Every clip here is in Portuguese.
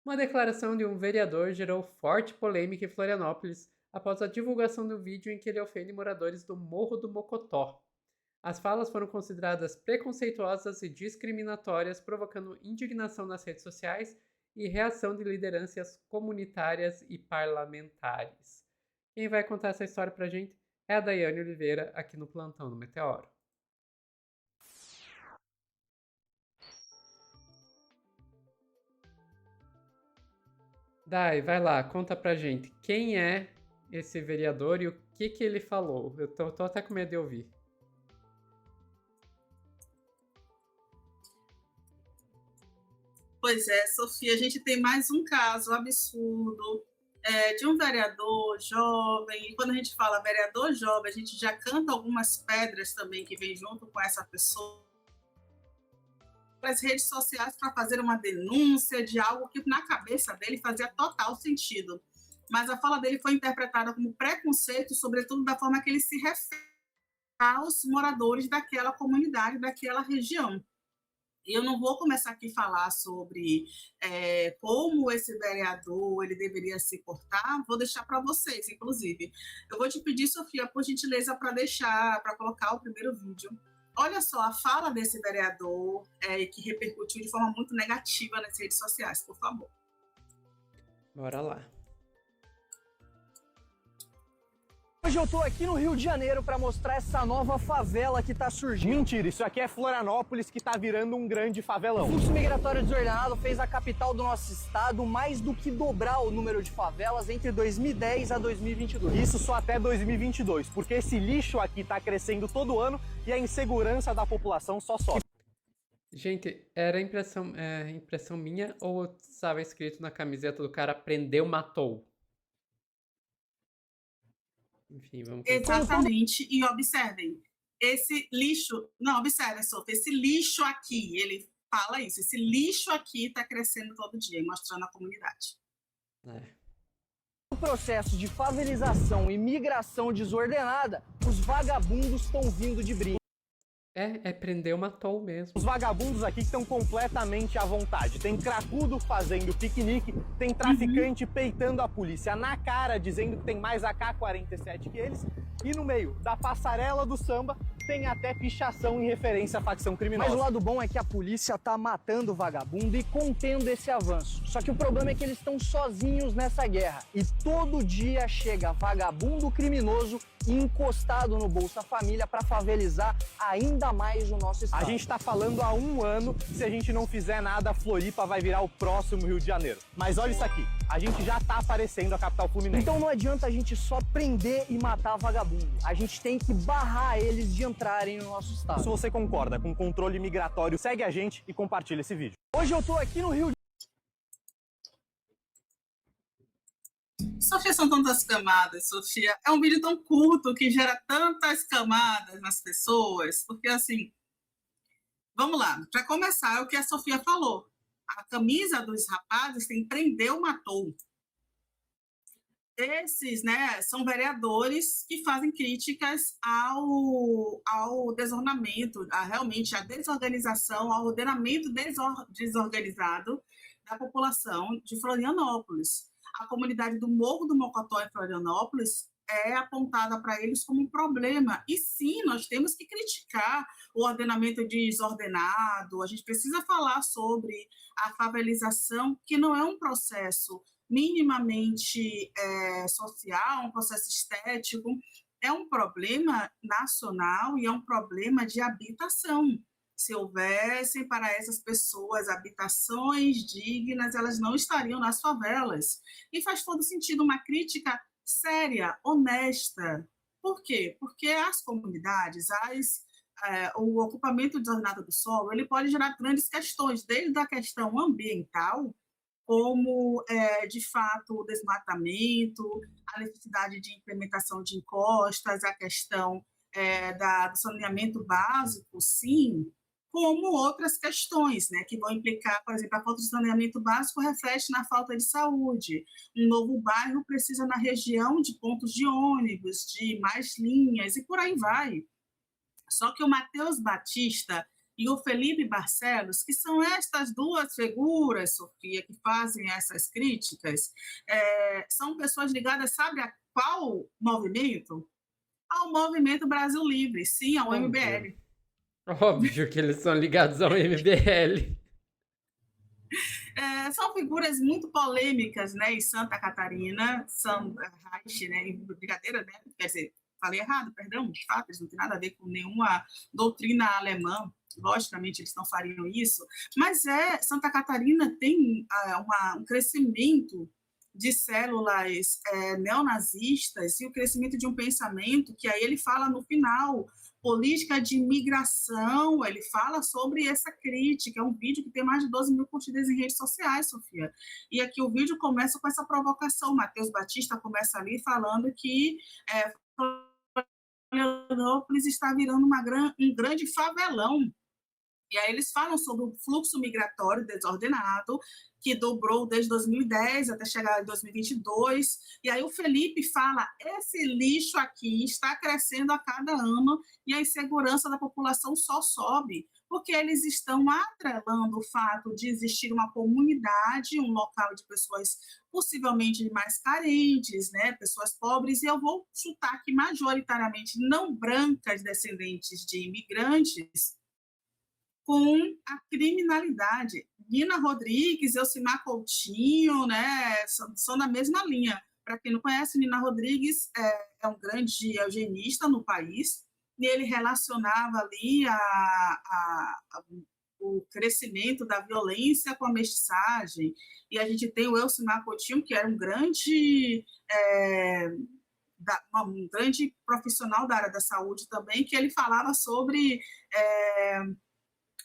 Uma declaração de um vereador gerou forte polêmica em Florianópolis após a divulgação do vídeo em que ele ofende moradores do Morro do Mocotó. As falas foram consideradas preconceituosas e discriminatórias, provocando indignação nas redes sociais e reação de lideranças comunitárias e parlamentares. Quem vai contar essa história pra gente é a Daiane Oliveira, aqui no Plantão do Meteoro. Dai, vai lá, conta pra gente quem é esse vereador e o que ele falou. Eu tô até com medo de ouvir. Pois é, Sofia, a gente tem mais um caso absurdo de um vereador jovem, e quando a gente fala vereador jovem, a gente já canta algumas pedras também que vem junto com essa pessoa para as redes sociais para fazer uma denúncia de algo que na cabeça dele fazia total sentido. Mas a fala dele foi interpretada como preconceito, sobretudo da forma que ele se refere aos moradores daquela comunidade, daquela região. Eu não vou começar aqui a falar sobre como esse vereador ele deveria se portar, vou deixar para vocês, inclusive. Eu vou te pedir, Sofia, por gentileza, para colocar o primeiro vídeo. Olha só a fala desse vereador que repercutiu de forma muito negativa nas redes sociais, por favor. Bora lá. Hoje eu tô aqui no Rio de Janeiro para mostrar essa nova favela que tá surgindo. Mentira, isso aqui é Florianópolis que tá virando um grande favelão. O fluxo migratório desordenado fez a capital do nosso estado mais do que dobrar o número de favelas entre 2010 a 2022. Isso só até 2022, porque esse lixo aqui tá crescendo todo ano e a insegurança da população só sobe. Gente, era impressão minha ou estava escrito na camiseta do cara prendeu, matou? Enfim, vamos continuar. Exatamente, e observem, esse lixo, não, observem, Sofia, esse lixo aqui, ele fala isso, esse lixo aqui está crescendo todo dia, mostrando a comunidade. No processo de favelização e migração desordenada, os vagabundos estão vindo de brinco. Prendeu, matou mesmo. Os vagabundos aqui estão completamente à vontade. Tem cracudo fazendo piquenique, tem traficante peitando a polícia na cara, dizendo que tem mais AK-47 que eles. E no meio da passarela do samba tem até pichação em referência à facção criminosa. Mas o lado bom é que a polícia tá matando o vagabundo e contendo esse avanço. Só que o problema é que eles estão sozinhos nessa guerra. E todo dia chega vagabundo criminoso encostado no Bolsa Família para favelizar ainda mais o nosso estado. A gente tá falando há um ano que se a gente não fizer nada, Floripa vai virar o próximo Rio de Janeiro. Mas olha isso aqui, a gente já tá aparecendo a capital fluminense. Então não adianta a gente só prender e matar vagabundo. A gente tem que barrar eles de entrarem no nosso estado. Se você concorda com o controle migratório, segue a gente e compartilha esse vídeo. Hoje eu tô aqui no Rio de Sofia, são tantas camadas, Sofia. É um vídeo tão curto que gera tantas camadas nas pessoas, porque assim, vamos lá, para começar, é o que a Sofia falou. A camisa dos rapazes tem prendeu, matou. Esses, né, são vereadores que fazem críticas ao desordenamento, realmente a desorganização, ao ordenamento desorganizado da população de Florianópolis. A comunidade do Morro do Mocotó em Florianópolis é apontada para eles como um problema. E sim, nós temos que criticar o ordenamento desordenado, a gente precisa falar sobre a favelização, que não é um processo minimamente social, um processo estético, é um problema nacional e é um problema de habitação. Se houvessem para essas pessoas habitações dignas, elas não estariam nas favelas. E faz todo sentido uma crítica séria, honesta. Por quê? Porque as comunidades, o ocupamento desordenado do solo, ele pode gerar grandes questões, desde a questão ambiental, como, de fato, o desmatamento, a necessidade de implementação de encostas, a questão do saneamento básico, sim, como outras questões, né, que vão implicar, por exemplo, a falta de saneamento básico reflete na falta de saúde. Um novo bairro precisa, na região, de pontos de ônibus, de mais linhas, e por aí vai. Só que o Matheus Batista, e o Felipe Barcelos, que são estas duas figuras, Sofia, que fazem essas críticas, são pessoas ligadas, sabe a qual movimento? Ao Movimento Brasil Livre, sim, ao MBL. Óbvio que eles são ligados ao MBL. São figuras muito polêmicas, né, em Santa Catarina, são Reich, né, brincadeira, né, quer dizer, falei errado, perdão, de fato, eles não têm nada a ver com nenhuma doutrina alemã, logicamente eles não fariam isso, mas Santa Catarina tem um crescimento de células neonazistas e o crescimento de um pensamento que aí ele fala no final, política de imigração, ele fala sobre essa crítica, é um vídeo que tem mais de 12 mil curtidas em redes sociais, Sofia. E aqui o vídeo começa com essa provocação, Matheus Batista começa ali falando que Florianópolis está virando um grande favelão. E aí eles falam sobre o fluxo migratório desordenado, que dobrou desde 2010 até chegar em 2022. E aí o Felipe fala, esse lixo aqui está crescendo a cada ano e a insegurança da população só sobe, porque eles estão atrelando o fato de existir uma comunidade, um local de pessoas possivelmente mais carentes, né, pessoas pobres, e eu vou chutar que majoritariamente não brancas, descendentes de imigrantes, com a criminalidade. Nina Rodrigues, Elcimar Coutinho, né, são da mesma linha. Para quem não conhece, Nina Rodrigues é um grande eugenista no país, e ele relacionava ali o crescimento da violência com a mestiçagem. E a gente tem o Elcimar Coutinho, que era um grande profissional da área da saúde também, que ele falava sobre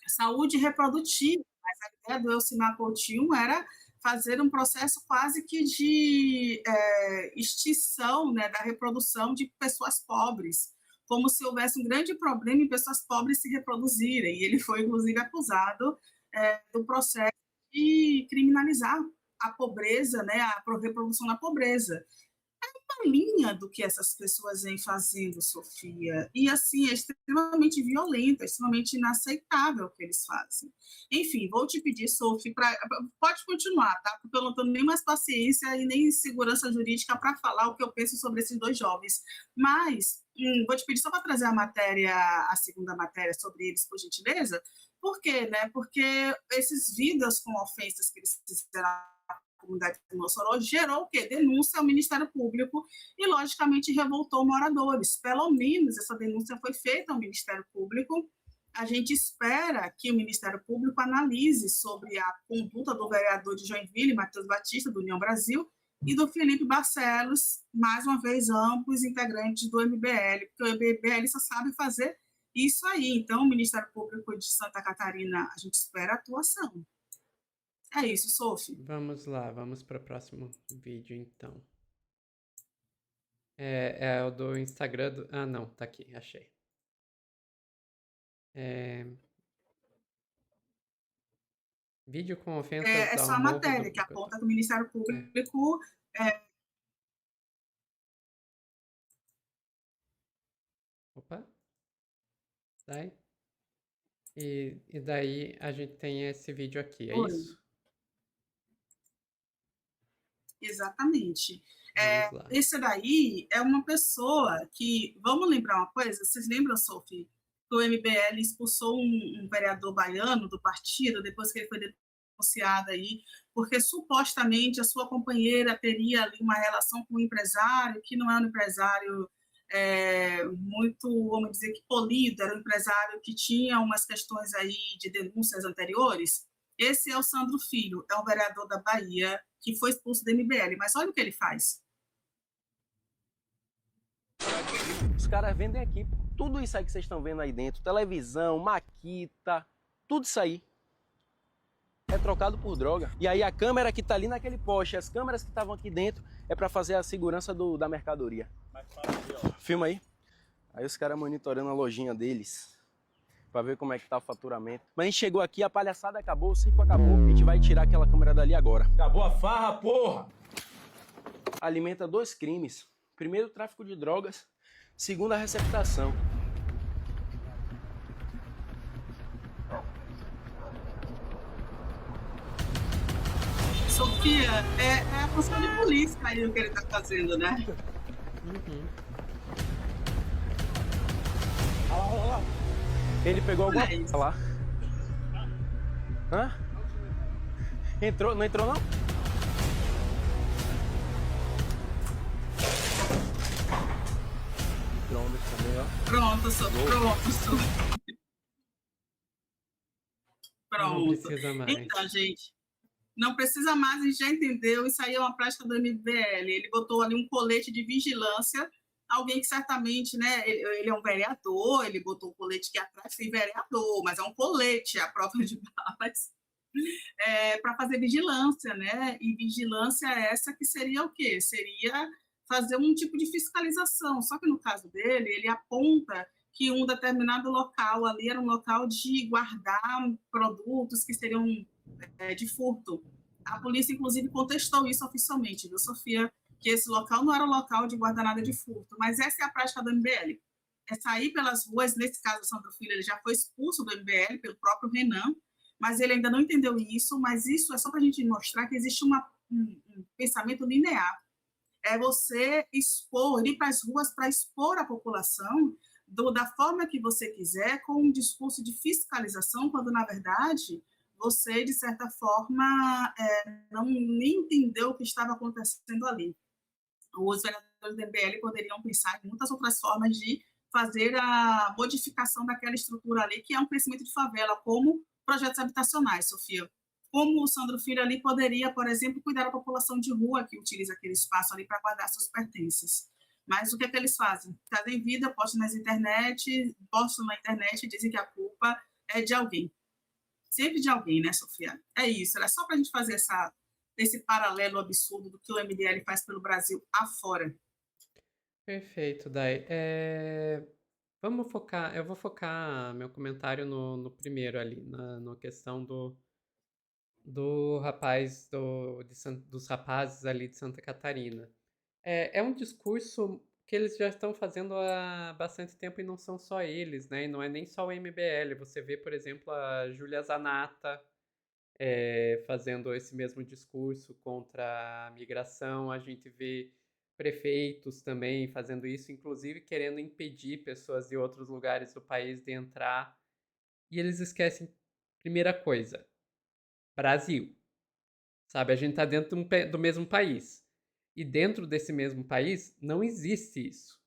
saúde reprodutiva, mas a ideia do Elcimar Coutinho era fazer um processo quase que de extinção, né, da reprodução de pessoas pobres, como se houvesse um grande problema em pessoas pobres se reproduzirem, e ele foi, inclusive, acusado do processo de criminalizar a pobreza, né, a reprodução da pobreza. Uma linha do que essas pessoas vêm fazendo, Sofia, e assim, é extremamente violento, é extremamente inaceitável o que eles fazem. Enfim, vou te pedir, Sofia, pode continuar, tá? Porque eu não tenho nem mais paciência e nem segurança jurídica para falar o que eu penso sobre esses dois jovens, mas vou te pedir só para trazer a segunda matéria sobre eles, por gentileza. Por quê, né? Porque esses vídeos com ofensas que eles fizeram comunidade de Mossoró gerou o quê? Denúncia ao Ministério Público e, logicamente, revoltou moradores. Pelo menos essa denúncia foi feita ao Ministério Público. A gente espera que o Ministério Público analise sobre a conduta do vereador de Joinville, Matheus Batista, do União Brasil, e do Felipe Barcelos, mais uma vez, ambos integrantes do MBL, porque o MBL só sabe fazer isso aí. Então, o Ministério Público de Santa Catarina, a gente espera atuação. É isso, Sophie. Vamos lá, vamos para o próximo vídeo, então. É o do Instagram do... Ah, não, tá aqui, achei. Vídeo com ofensas é só a matéria que aponta que o Ministério Público... Opa. Daí. E daí a gente tem esse vídeo aqui, é isso? Exatamente. Esse daí é uma pessoa que... Vamos lembrar uma coisa? Vocês lembram, Sophie, que o MBL expulsou um vereador baiano do partido depois que ele foi denunciado aí, porque supostamente a sua companheira teria ali uma relação com um empresário, que não é um empresário muito, vamos dizer, que polido, era um empresário que tinha umas questões aí de denúncias anteriores. Esse é o Sandro Filho, é um vereador da Bahia que foi expulso do MBL, mas olha o que ele faz. Os caras vendem aqui tudo isso aí que vocês estão vendo aí dentro, televisão, maquita, tudo isso aí é trocado por droga. E aí a câmera que tá ali naquele poste, as câmeras que estavam aqui dentro é para fazer a segurança da mercadoria. Filma aí. Aí os caras monitorando a lojinha deles pra ver como é que tá o faturamento. Mas a gente chegou aqui, a palhaçada acabou, o circo acabou. A gente vai tirar aquela câmera dali agora. Acabou a farra, porra! Alimenta dois crimes. Primeiro, o tráfico de drogas. Segundo, a receptação. Sofia, é a função de polícia aí o que ele está fazendo, né? Uhum. Olha lá. Ele pegou alguma Olha isso. coisa lá. Hã? Entrou, não entrou não? Drones também, ó. Pronto, Sofia. Pronto, Sofia. Não Pronto. precisa mais. Então, gente, não precisa mais, a gente já entendeu. Isso aí é uma prática do MBL. Ele botou ali um colete de vigilância. Alguém que certamente, né? Ele é um vereador, ele botou um colete que atrás tem vereador, mas é um colete, a prova de balas, para fazer vigilância, né? E vigilância essa que seria o quê? Seria fazer um tipo de fiscalização. Só que no caso dele, ele aponta que um determinado local ali era um local de guardar produtos que seriam de furto. A polícia, inclusive, contestou isso oficialmente, viu, Sofia? Que esse local não era um local de guardar nada de furto. Mas essa é a prática do MBL. É sair pelas ruas, nesse caso, o Sandro Filho, ele já foi expulso do MBL pelo próprio Renan, mas ele ainda não entendeu isso, mas isso é só para a gente mostrar que existe um pensamento linear. É você expor, ir para as ruas para expor a população da forma que você quiser, com um discurso de fiscalização, quando, na verdade, você, de certa forma, não nem entendeu o que estava acontecendo ali. Os vereadores do MBL poderiam pensar em muitas outras formas de fazer a modificação daquela estrutura ali, que é um crescimento de favela, como projetos habitacionais, Sofia. Como o Sandro Filho ali poderia, por exemplo, cuidar da população de rua que utiliza aquele espaço ali para guardar seus pertences. Mas o que é que eles fazem? Fazem vida, postam na internet e dizem que a culpa é de alguém. Sempre de alguém, né, Sofia? É isso, era só para a gente fazer esse paralelo absurdo do que o MBL faz pelo Brasil afora. Perfeito, Dai. Eu vou focar meu comentário no primeiro ali, na questão do rapaz, dos rapazes ali de Santa Catarina. É um discurso que eles já estão fazendo há bastante tempo e não são só eles, né? E não é nem só o MBL. Você vê, por exemplo, a Júlia Zanata fazendo esse mesmo discurso contra a migração. A gente vê prefeitos também fazendo isso, inclusive querendo impedir pessoas de outros lugares do país de entrar. E eles esquecem, primeira coisa, Brasil. Sabe, a gente tá dentro do mesmo país. E dentro desse mesmo país não existe isso.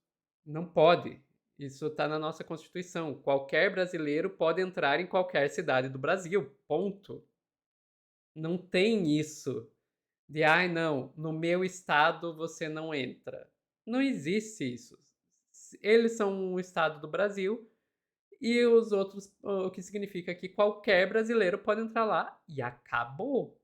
Não pode. Isso está na nossa Constituição. Qualquer brasileiro pode entrar em qualquer cidade do Brasil. Ponto. Não tem isso de, ai não, no meu estado você não entra. Não existe isso. Eles são um estado do Brasil e os outros, o que significa que qualquer brasileiro pode entrar lá e acabou.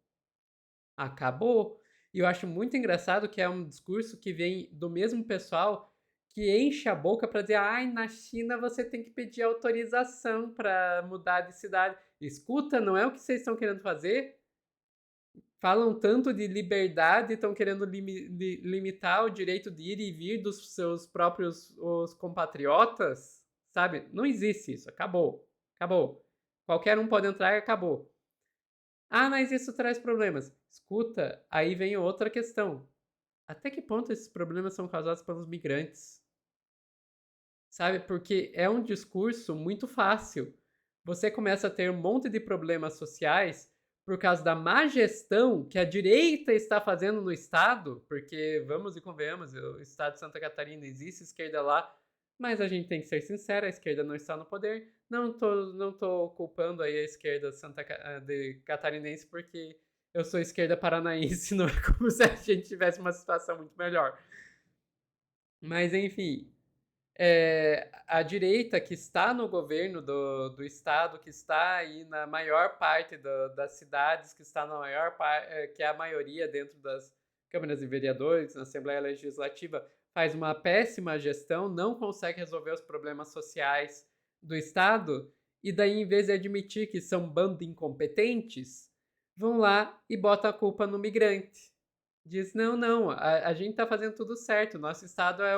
Acabou. E eu acho muito engraçado que é um discurso que vem do mesmo pessoal que enche a boca para dizer, ai, na China você tem que pedir autorização para mudar de cidade. Escuta, não é o que vocês estão querendo fazer? Falam tanto de liberdade, estão querendo limitar o direito de ir e vir dos seus próprios os compatriotas, sabe? Não existe isso, acabou. Acabou. Qualquer um pode entrar e acabou. Ah, mas isso traz problemas. Escuta, aí vem outra questão. Até que ponto esses problemas são causados pelos migrantes? Sabe? Porque é um discurso muito fácil. Você começa a ter um monte de problemas sociais por causa da má gestão que a direita está fazendo no Estado, porque, vamos e convenhamos, o Estado de Santa Catarina existe esquerda lá, mas a gente tem que ser sincero, a esquerda não está no poder. Não tô culpando aí a esquerda de catarinense, porque eu sou esquerda paranaense, não é como se a gente tivesse uma situação muito melhor. Mas, enfim, a direita que está no governo do estado, que está aí na maior parte das cidades, que está na maior parte, que é a maioria dentro das câmaras de vereadores, na Assembleia Legislativa, faz uma péssima gestão, não consegue resolver os problemas sociais do estado, e daí, em vez de admitir que são um bando de incompetentes, vão lá e botam a culpa no migrante. Diz, não, a gente está fazendo tudo certo, nosso estado é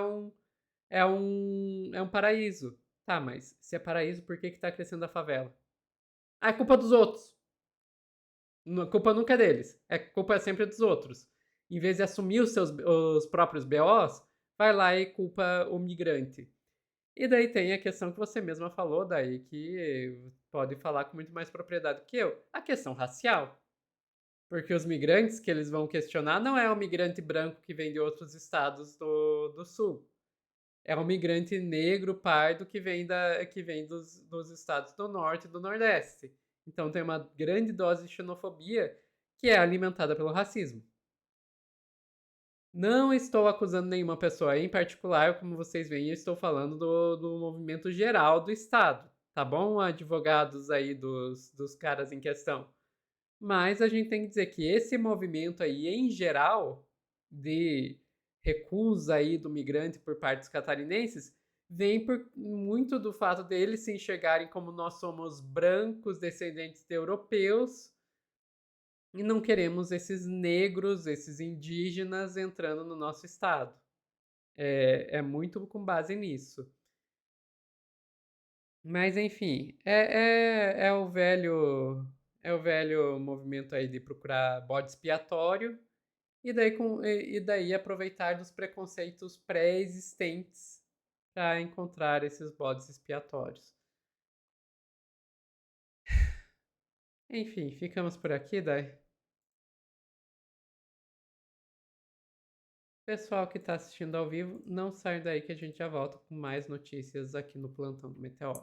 um paraíso. Tá, mas se é paraíso, por que tá crescendo a favela? Ah, é culpa dos outros. A culpa nunca é deles, a culpa é sempre dos outros. Em vez de assumir os próprios BOs, vai lá e culpa o migrante. E daí tem a questão que você mesma falou, daí que pode falar com muito mais propriedade que eu, a questão racial. Porque os migrantes que eles vão questionar não é o migrante branco que vem de outros estados do sul. É um migrante negro, pardo, que vem dos estados do norte e do nordeste. Então tem uma grande dose de xenofobia que é alimentada pelo racismo. Não estou acusando nenhuma pessoa em particular, como vocês veem, eu estou falando do movimento geral do Estado, tá bom? Advogados aí dos caras em questão. Mas a gente tem que dizer que esse movimento aí, em geral, de recusa aí do migrante por parte dos catarinenses, vem por muito do fato deles se enxergarem como nós somos brancos, descendentes de europeus, e não queremos esses negros, esses indígenas entrando no nosso estado. É muito com base nisso. Mas enfim, é o velho movimento aí de procurar bode expiatório e daí aproveitar dos preconceitos pré-existentes para encontrar esses bodes expiatórios. Enfim, ficamos por aqui, Dai. Pessoal que está assistindo ao vivo, não sai daí que a gente já volta com mais notícias aqui no Plantão do Meteoro.